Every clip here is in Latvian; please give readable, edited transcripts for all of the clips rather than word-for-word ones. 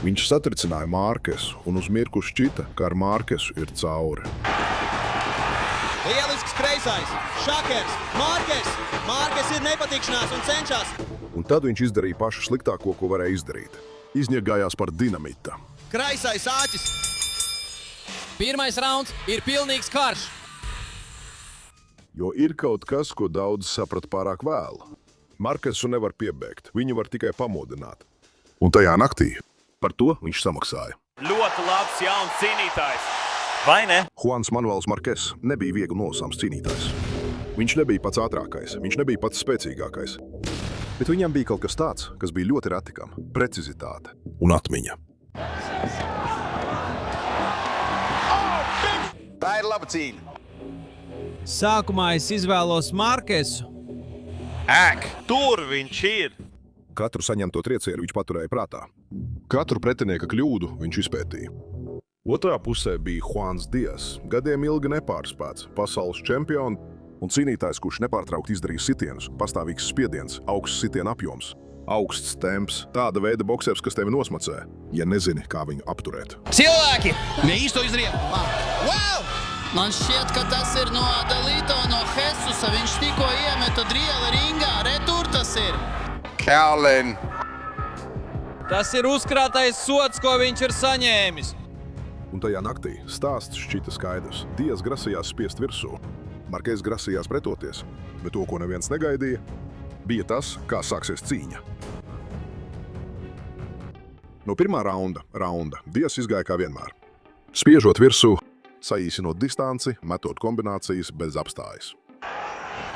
Viņš satricināja Markesu un uz mirkli šķita, ka ar Markesu ir cauri. Lielisks kreisais, Šakers, Markes ir nepatikšanās un cenšas. Un tad viņš izdarīja pašu sliktāko, ko varēja izdarīt. Izņegājās par dinamita. Kreisais āķis. Pirmais rauns ir pilnīgs karš. Jo ir kaut kas, ko daudz saprat pārāk vēlu. Markesu nevar piebeigt, viņu var tikai pamodināt. Un tajā naktī par to viņš samaksāja. Ļoti labs jauns cīnītājs. Vai ne? Juans Manuels Markes nebija viegli nolasāms cīnītājs. Viņš nebija pats ātrākais, viņš nebija pats spēcīgākais. Bet viņam bija kaut kas tāds, kas bija ļoti retikam – precizitāte un atmiņa. Tā ir laba cīņa. Sākumā es izvēlos Markesu. Tur viņš ir. Katru saņemto triecienu viņš paturēja prātā. Katru pretinieka kļūdu viņš izpētīja. Otrā pusē bija Juans Dias, gadiem ilgi nepārspēts, pasaules čempions un cīnītājs, kurš nepārtraukti izdarīja sitienus, pastāvīgs spiediens, augsts sitienu apjoms, augsts temps, tāda veida boksers, kas tevi nosmacē, ja nezini, kā viņu apturēt. Cilvēki! Neīsto izriem. Wow! Man šķiet, ka tas ir no Dalīto, no Hesusa. Viņš tikko iemeta drieli ringā. Retur tas ir. Kalin. Tas ir uzkrātais sods, ko viņš ir saņēmis. Un tajā naktī stāsts šķita skaidrs. Dias grasījās spiest virsū. Markes grasījās pretoties, bet to, ko neviens negaidīja, bija tas, kā sāksies cīņa. No pirmā raunda Dias izgāja kā vienmēr. Spiežot virsū, saīsinot distanci, metot kombinācijas bez apstājas.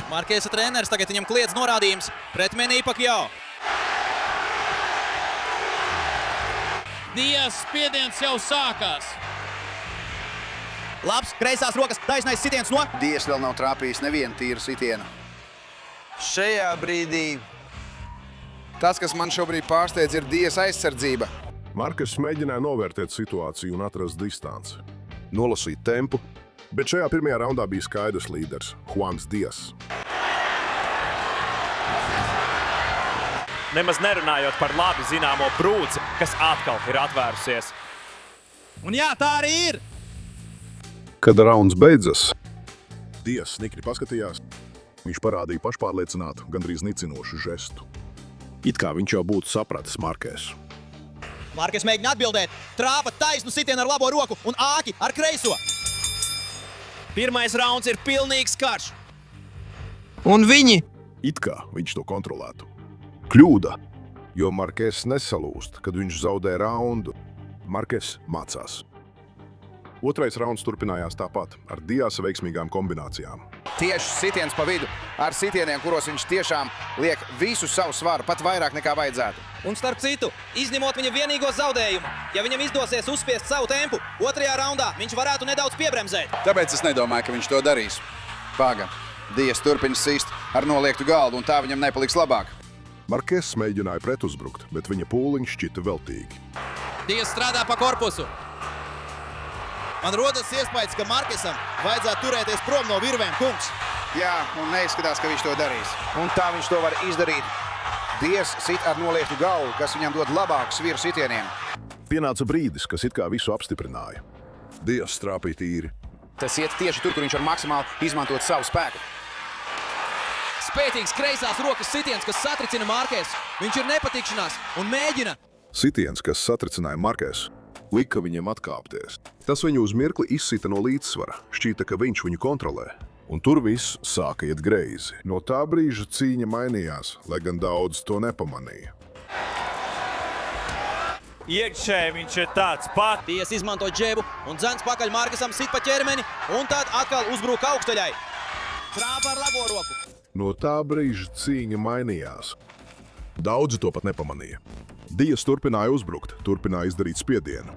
Markesa treneris tagad viņam kliedz norādījums pret Manny Pacquiao. Dias spiediens jau sākās. Labs, kreisās rokas, taisnais sitiens no... Dias vēl nav trāpījis nevienu tīru sitienu. Šajā brīdī tas, kas man šobrīd pārsteidz, ir Dias aizsardzība. Markes mēģināja novērtēt situāciju un atrast distanci. Nolasīt tempu, bet šajā pirmajā raundā bija skaidrs līderis – Juans Dias. Nemaz nerunājot par labi zināmo brūci, kas atkal ir atvērusies. Un jā, tā arī ir! Kad rauns beidzas, Dias nikni paskatījās. Viņš parādīja pašpārliecinātu, gandrīz nicinošu žestu. It kā viņš jau būtu sapratis Markesu. Markes mēģina atbildēt, trāpa taisnu sitienu ar labo roku un āki ar kreiso. Pirmais rauns ir pilnīgs karš. Un viņi? It kā viņš to kontrolētu. Kļūda, jo Markes nesalūst, kad viņš zaudē raundu. Markes mācās. Otrais rauns turpinājās tāpat, ar Diasa veiksmīgām kombinācijām. Tieši sitiens pa vidu, ar sitieniem, kuros viņš tiešām liek visu savu svaru, pat vairāk nekā vajadzētu. Un starp citu, izņemot viņa vienīgo zaudējumu, ja viņam izdosies uzspiest savu tempu, otrajā raundā viņš varētu nedaudz piebremzēt. Tāpēc es nedomāju, ka viņš to darīs. Paga, Dias turpina sist ar noliektu galdu, un tā viņam nepaliks labāk. Markes mēģināja pretuzbrukt, bet viņa pūliņi šķita veltīgi. Dias strādā pa korpusu. Man rodas iespējas, ka Markesam vajadzētu turēties prom no virvēm, kungs. Jā, un neizskatās, ka viņš to darīs. Un tā viņš to var izdarīt. Dias sit ar noliektu galvu, kas viņam dod labāku sviru sitieniem. Pienāca brīdis, kas it kā visu apstiprināja. Dias trāpīja tīri. Tas iet tieši tur, kur viņš var maksimāli izmantot savu spēku. Spēcīgs kreisās rokas sitiens, kas satricina Markesu. Viņš ir nepatikšanās un mēģina. Sitiens, kas satricināja Markesu, lika viņam atkāpties. Tas viņu uz mirkli izsita no līdzsvara. Šķīta, ka viņš viņu kontrolē. Un tur viss sāka iet greizi. No tā brīža cīņa mainījās, lai gan daudz to nepamanīja. Iekšēji viņš ir tāds pat. Dias izmanto džebu un dzens pakaļ Markesam sit pa ķermeni un tad atkal uzbrūk augstaļai. Trāpa ar labo roku. No tā brīža cīņa mainījās. Daudzi to pat nepamanīja. Dias turpināja uzbrukt, turpināja izdarīt spiedienu.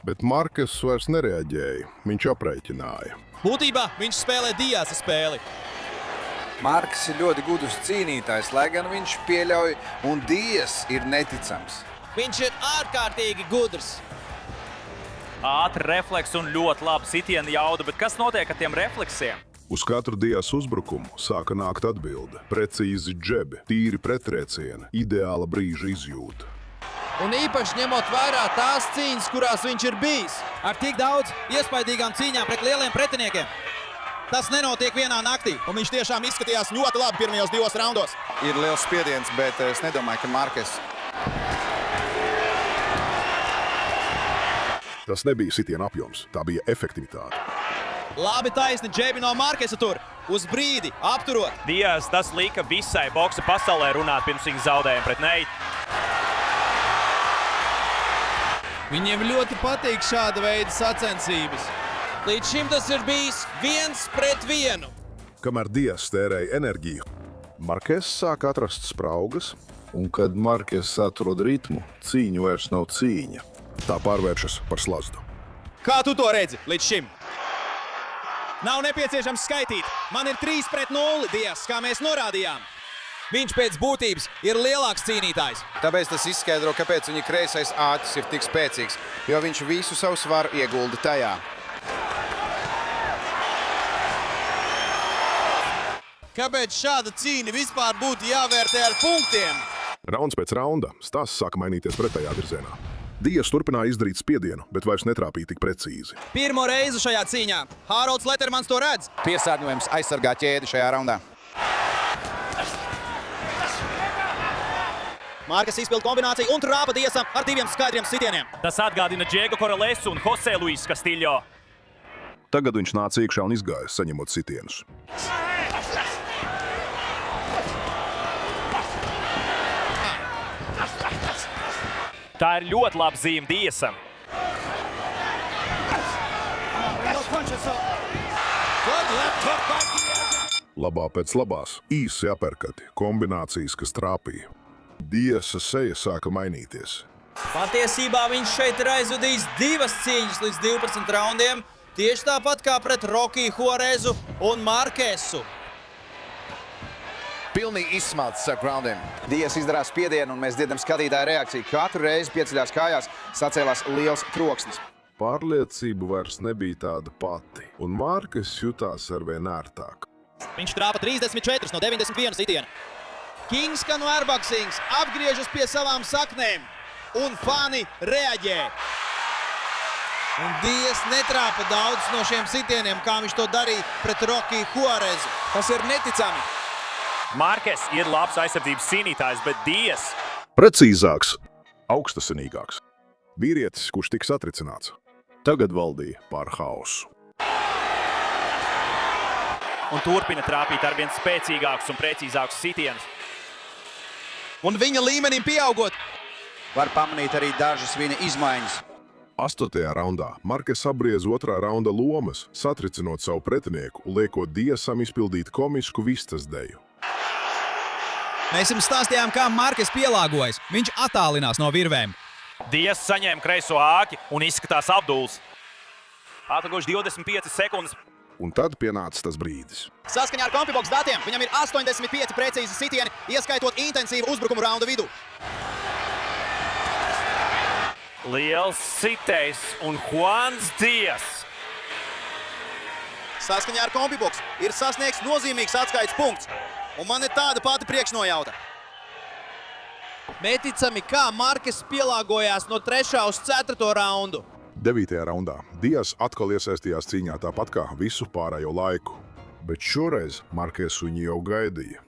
Bet Markes vairs nereaģēja, viņš aprēķināja. Būtībā viņš spēlē Diasa spēli. Markes ir ļoti gudrs cīnītājs, lai gan viņš pieļauj, un Dias ir neticams. Viņš ir ārkārtīgi gudrs. Ātri refleks un ļoti laba sitiena jauda, bet kas notiek ar tiem refleksiem? Uz katru Dias uzbrukumu sāka nākt atbilde. Precīzi džebi, tīri pretriecieni, ideāla brīža izjūta. Un īpaši ņemot vērā tās cīņas, kurās viņš ir bijis. Ar tik daudz iespaidīgām cīņām pret lieliem pretiniekiem. Tas nenotiek vienā naktī, un viņš tiešām izskatījās ļoti labi pirmajos 2 raundos. Ir liels spiediens, bet es nedomāju, ka Markes. Tas nebija sitiena apjoms, tā bija efektivitāte. Labi taisni džebi no Markesa tur, uz brīdi, apturot. Dias tas lika visai boksa pasaulē runāt pirms viņa zaudējuma pret Neitu. Viņiem ļoti patīk šāda veida sacensības. Līdz šim tas ir bijis 1 pret 1. Kamēr Dias tērēja enerģiju, Markes sāk atrast spraugas, un kad Markes atrod ritmu, cīņa vairs nav cīņa. Tā pārvēršas par slazdu. Kā tu to redzi līdz šim? Nav nepieciešams skaitīt. Man ir 3 pret 0, Dias, kā mēs norādījām. Viņš pēc būtības ir lielāks cīnītājs. Tāpēc tas izskaidro, kāpēc viņa kreisais āķis ir tik spēcīgs, jo viņš visu savu svaru iegulda tajā. Kāpēc šāda cīņa vispār būtu jāvērtē ar punktiem? Rauns pēc raunda stāsts sāka mainīties pretējā virzienā. Dias turpināja izdarīt spiedienu, bet vairs netrāpīja tik precīzi. Pirmo reizi šajā cīņā. Harolds Lettermans to redz. Piesārņojums aizsargā ķēdi šajā raundā. Markes izpild kombināciju un trāpa Diasam ar 2 skaidriem sitieniem. Tas atgādina Diego Corralesu un Jose Luis Castillo. Tagad viņš nāca iekšā un izgāja, saņemot sitienus. Tā ir ļoti laba zīme Diasam. Labā pēc labās, īsi aperkati, kombinācijas, kas trāpīja. Diasa seja sāka mainīties. Patiesībā viņš šeit ir aizvadījis 2 cīņas līdz 12 raundiem, tieši tāpat kā pret Rocky Juarezu un Markesu. Pilnīgi izsmalts ar groundiem. Dias izdarās spiedienu, un mēs dzirdam skatītāju reakciju. Katru reizi pieceļās kājās, sacēlās liels troksnis. Pārliecība vairs nebija tāda pati, un Markes jutās arvien ērtāk. Viņš trāpa 34 no 91 sitiena. Kingska no Airboxings apgriežas pie savām saknēm, un fani reaģē. Un Dias netrāpa daudz no šiem sitieniem, kā viņš to darīja pret Rocky Juarezu. Tas ir neticami. Markes ir labs aizsardzības cīnītājs, bet Dias Precīzāks, augstasinīgāks. Vīrietis, kurš tika satricināts, tagad valdīja pār hausu. un turpina trāpīt arvien spēcīgākus un precīzākus sitienus. Un viņa līmenim pieaugot, Var pamanīt arī dažas viņa izmaiņas. 8. raundā Markes apbriez 2. raunda lomas, satricinot savu pretinieku un liekot Diasam izpildīt komisku vistas deju. Mēs jums stāstījām, kā Markes pielāgojas. Viņš attālinās no virvēm. Dias saņēma kreiso āķi un izskatās apduls. Atlikuši 25 sekundes. Un tad pienāca tas brīdis. Saskaņā ar Compubox datiem viņam ir 85 precīzi sitieni, ieskaitot intensīvu uzbrukumu raunda vidū. Liels sitējs un Juans Dias. Saskaņā ar Compubox ir sasniegts nozīmīgs atskaites punkts. Un man ir tāda pati priekšnojauta. neticami, kā Markes pielāgojās no 3. uz 4. raundu. 9. raundā Dias atkal iesaistījās cīņā tāpat kā visu pārējo laiku. Bet šoreiz Markes viņu jau gaidīja.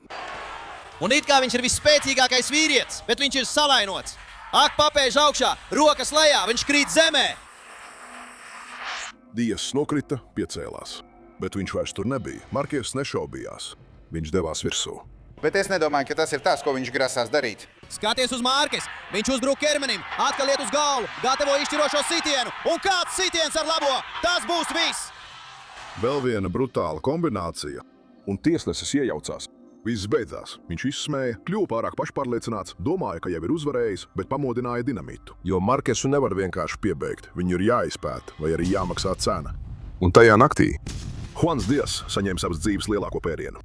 Un it kā viņš ir visspēcīgākais vīrietis, bet viņš ir salainots. Ak, papēž augšā, rokas lejā, viņš krīt zemē. Dias nokrita, piecēlās. Bet viņš vairs tur nebija. Markes nešaubījās. Viņš devās virsū. Bet es nedomāju, ka tas ir tas, ko viņš grasās darīt. Skaties uz Markes, viņš uzbruk ķermenim, atkal iet uz galvu, gatavo izšķirošo sitienu. Un kāds sitiens ar labo, tas būs viss! Vēl viena brutāla kombinācija, un tiesnesis iejaucās. Viss beidzās. Viņš izsmēja, kļuva pārāk pašpārliecināts, domāja, ka jau ir uzvarējis, bet pamodināja dinamitu. Jo Markesu nevar vienkārši piebeigt, viņu ir jāizpēta vai arī jāmaksā cena. Un tajā naktī Juans Dias saņēma savas dzīves lielāko pērienu.